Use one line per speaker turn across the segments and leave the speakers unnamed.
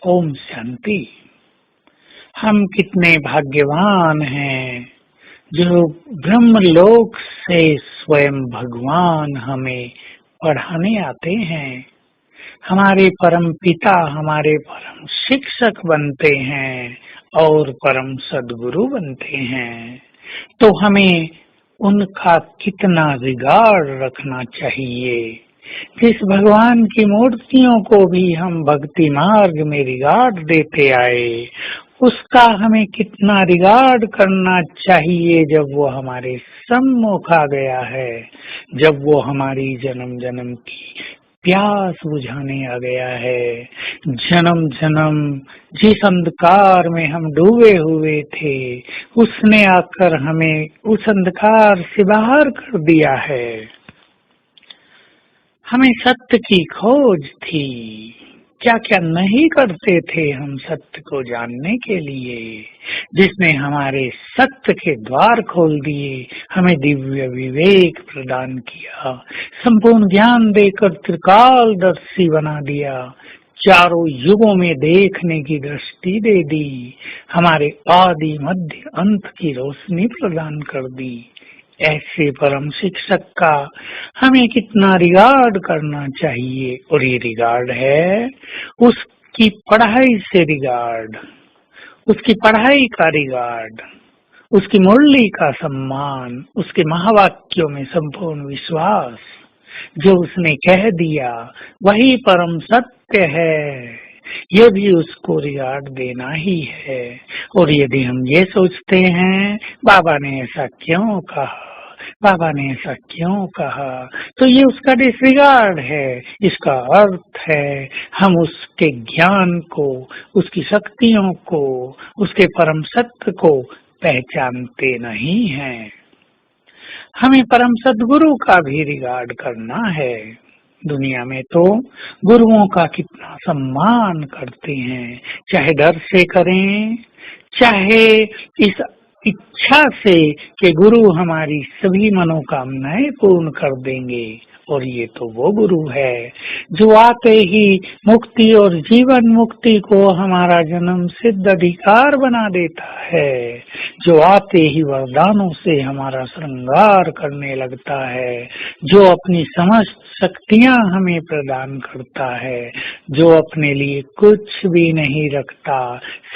ओम शांति। हम कितने भाग्यवान हैं जो ब्रह्मलोक से स्वयं भगवान हमें पढ़ाने आते हैं। हमारे परम पिता हमारे परम शिक्षक बनते हैं और परम सद्गुरु बनते हैं, तो हमें उनका कितना रिगार्ड रखना चाहिए। जिस भगवान की मूर्तियों को भी हम भक्ति मार्ग में रिगार्ड देते आए, उसका हमें कितना रिगार्ड करना चाहिए जब वो हमारे सम्मुख आ गया है, जब वो हमारी जन्म जन्म की प्यास बुझाने आ गया है। जन्म जन्म जिस अंधकार में हम डूबे हुए थे, उसने आकर हमें उस अंधकार से बाहर कर दिया है। हमें सत्य की खोज थी, क्या क्या नहीं करते थे हम सत्य को जानने के लिए, जिसने हमारे सत्य के द्वार खोल दिए, हमें दिव्य विवेक प्रदान किया, संपूर्ण ज्ञान देकर त्रिकालदर्शी बना दिया, चारों युगों में देखने की दृष्टि दे दी, हमारे आदि मध्य अंत की रोशनी प्रदान कर दी। ऐसे परम शिक्षक का हमें कितना रिगार्ड करना चाहिए। और ये रिगार्ड है उसकी पढ़ाई से रिगार्ड, उसकी पढ़ाई का रिगार्ड, उसकी मुरली का सम्मान, उसके महावाक्यों में संपूर्ण विश्वास। जो उसने कह दिया वही परम सत्य है, ये भी उसको रिगार्ड देना ही है। और यदि हम ये सोचते हैं बाबा ने ऐसा क्यों कहा, बाबा ने ऐसा क्यों कहा, तो ये उसका डिसरिगार्ड है। इसका अर्थ है हम उसके ज्ञान को, उसकी शक्तियों को, उसके परम सत्य को पहचानते नहीं हैं। हमें परम सद्गुरु का भी रिगार्ड करना है। दुनिया में तो गुरुओं का कितना सम्मान करते हैं, चाहे डर से करें, चाहे इस इच्छा से कि गुरु हमारी सभी मनोकामनाएं पूर्ण कर देंगे। और ये तो वो गुरु है जो आते ही मुक्ति और जीवन मुक्ति को हमारा जन्म सिद्ध अधिकार बना देता है, जो आते ही वरदानों से हमारा श्रृंगार करने लगता है, जो अपनी समस्त शक्तियां हमें प्रदान करता है, जो अपने लिए कुछ भी नहीं रखता,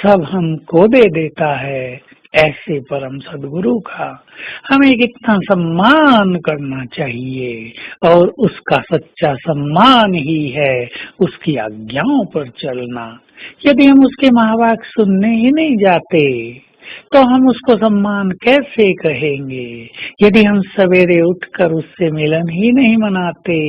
सब हमको दे देता है। ऐसे परम सद्गुरु का हमें कितना सम्मान करना चाहिए। और उसका सच्चा सम्मान ही है उसकी आज्ञाओं पर चलना। यदि हम उसके महावाक्य सुनने ही नहीं जाते तो हम उसको सम्मान कैसे कहेंगे। यदि हम सवेरे उठकर उससे मिलन ही नहीं मनाते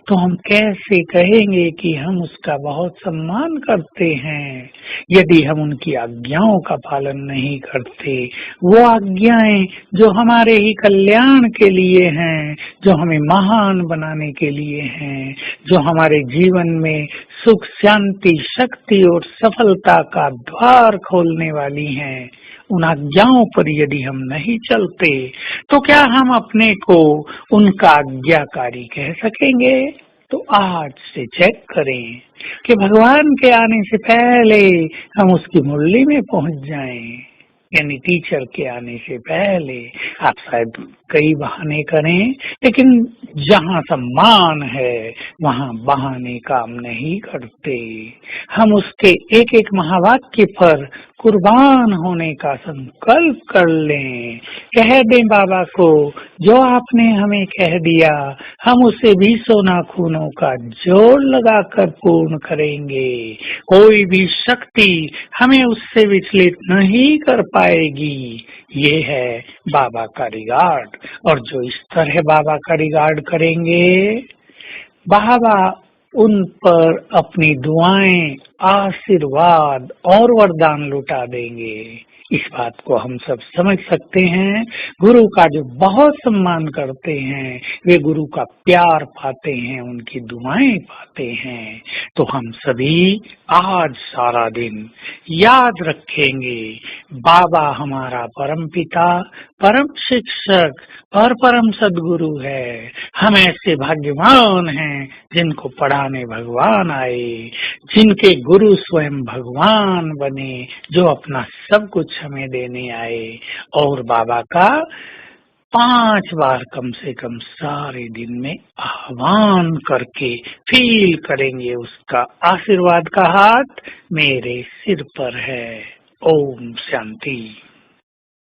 तो हम कैसे कहेंगे कि हम उसका बहुत सम्मान करते हैं। यदि हम उनकी आज्ञाओं का पालन नहीं करते, वो आज्ञाएं जो हमारे ही कल्याण के लिए हैं, जो हमें महान बनाने के लिए हैं, जो हमारे जीवन में सुख शांति शक्ति और सफलता का द्वार खोलने वाली हैं, उन आज्ञाओं पर यदि हम नहीं चलते तो क्या हम अपने को उनका आज्ञाकारी कह सकेंगे। तो आज से चेक करें कि भगवान के आने से पहले हम उसकी मुरली में पहुंच जाएं, यानी टीचर के आने से पहले। आप शायद कई बहाने करें, लेकिन जहाँ सम्मान है वहाँ बहाने काम नहीं करते। हम उसके एक एक महावाक्य पर कुर्बान होने का संकल्प कर लें, कह दें बाबा को जो आपने हमें कह दिया हम उसे 20 नाखूनों का जोड़ लगाकर पूर्ण करेंगे। कोई भी शक्ति हमें उससे विचलित नहीं कर पाएगी। ये है बाबा का रिगार्ड। और जो इस तरह बाबा का रिगार्ड करेंगे, बाबा उन पर अपनी दुआएं, आशीर्वाद और वरदान लुटा देंगे। इस बात को हम सब समझ सकते हैं। गुरु का जो बहुत सम्मान करते हैं वे गुरु का प्यार पाते हैं, उनकी दुआएं पाते हैं। तो हम सभी आज सारा दिन याद रखेंगे, बाबा हमारा परम पिता, परम शिक्षक और परम सद्गुरु है। हम ऐसे भाग्यवान हैं जिनको पढ़ाने भगवान आए, जिनके गुरु स्वयं भगवान बने, जो अपना सब कुछ हमें देने आए। और बाबा का 5 बार कम से कम सारे दिन में आह्वान करके फील करेंगे उसका आशीर्वाद का हाथ मेरे सिर पर है। ओम शांति।